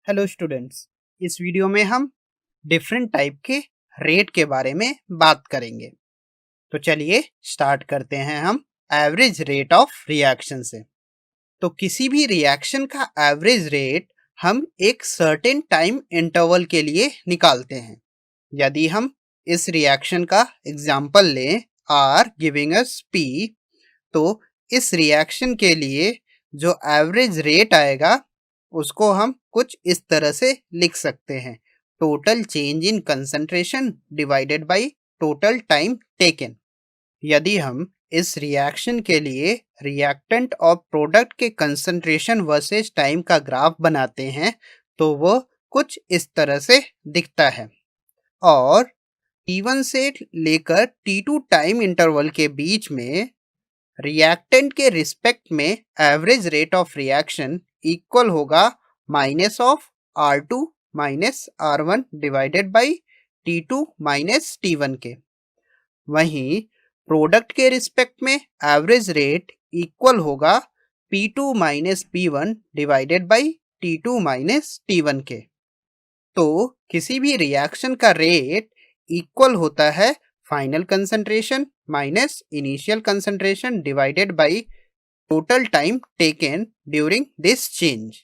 Hello students. इस video में हम डिफरेंट टाइप के रेट के बारे में बात करेंगे। तो चलिए स्टार्ट करते हैं हम एवरेज रेट ऑफ रिएक्शन से। तो किसी भी रिएक्शन का एवरेज रेट हम एक सर्टेन टाइम इंटरवल के लिए निकालते हैं। यदि हम इस रिएक्शन का एग्जांपल लें आर गिविंग अस पी, तो इस रिएक्शन के लिए जो एवरेज रेट आएगा उसको हम कुछ इस तरह से लिख सकते हैं, total change in concentration divided by total time taken. यदि हम इस रिएक्शन के लिए रिएक्टेंट और प्रोडक्ट के कंसंट्रेशन वर्सेस टाइम का ग्राफ बनाते हैं तो वो कुछ इस तरह से दिखता है। और T1 से लेकर T2 टाइम इंटरवल के बीच में रिएक्टेंट के रिस्पेक्ट में average rate of reaction equal होगा minus of R2 minus R1 divided by T2 minus T1 के। वहीं प्रोडक्ट के रिस्पेक्ट में एवरेज रेट इक्वल होगा P2 minus P1 divided by T2 minus T1 के। तो किसी भी रिएक्शन का रेट इक्वल होता है final concentration minus initial concentration divided by total time taken during this change.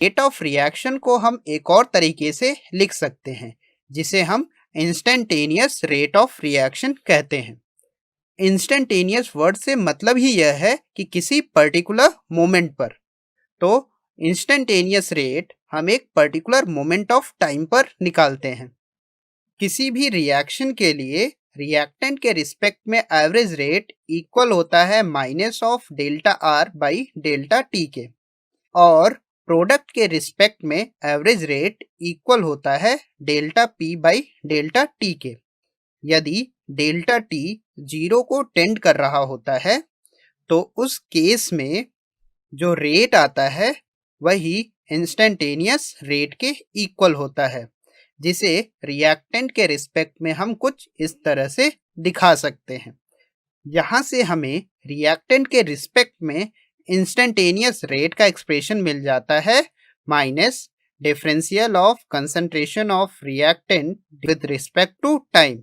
Rate of reaction को हम एक और तरीके से लिख सकते हैं जिसे हम इंस्टेंटेनियस रेट ऑफ रिएक्शन कहते हैं। इंस्टेंटेनियस वर्ड से मतलब ही यह है कि किसी पर्टिकुलर मोमेंट पर। तो इंस्टेंटेनियस रेट हम एक पर्टिकुलर मोमेंट ऑफ टाइम पर निकालते हैं। किसी भी रिएक्शन के लिए रिएक्टेंट के रिस्पेक्ट में एवरेज रेट इक्वल होता है minus of delta R by delta T के, और प्रोडक्ट के रिस्पेक्ट में एवरेज रेट इक्वल होता है delta P by delta T के। यदि डेल्टा टी 0 को टेंड कर रहा होता है तो उस केस में जो रेट आता है वही इंस्टेंटेनियस रेट के इक्वल होता है, जिसे रिएक्टेंट के रिस्पेक्ट में हम कुछ इस तरह से दिखा सकते हैं। यहाँ से हमें रिएक्टेंट के रिस्पेक्ट में इंस्टेंटेनियस रेट का एक्सप्रेशन मिल जाता है minus differential of concentration of reactant with respect to time.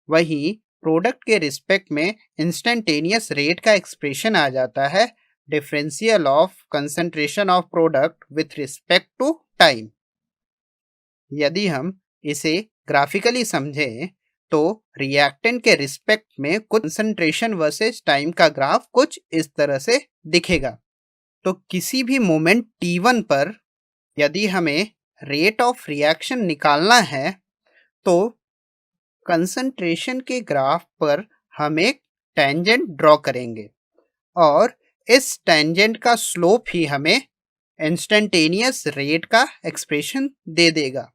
वहीं प्रोडक्ट के रिस्पेक्ट में इंस्टेंटेनियस रेट का एक्सप्रेशन आ जाता है differential of concentration of product with respect to time. यदि हम इसे ग्राफिकली समझें तो रिएक्टेंट के रिस्पेक्ट में कुछ कंसंट्रेशन वर्सेस टाइम का ग्राफ कुछ इस तरह से दिखेगा। तो किसी भी मोमेंट T1 पर यदि हमें रेट ऑफ रिएक्शन निकालना है तो कंसंट्रेशन के ग्राफ पर हम एक टेंजेंट ड्रॉ करेंगे और इस टेंजेंट का स्लोप ही हमें इंस्टेंटेनियस रेट का एक्सप्रेशन दे देगा।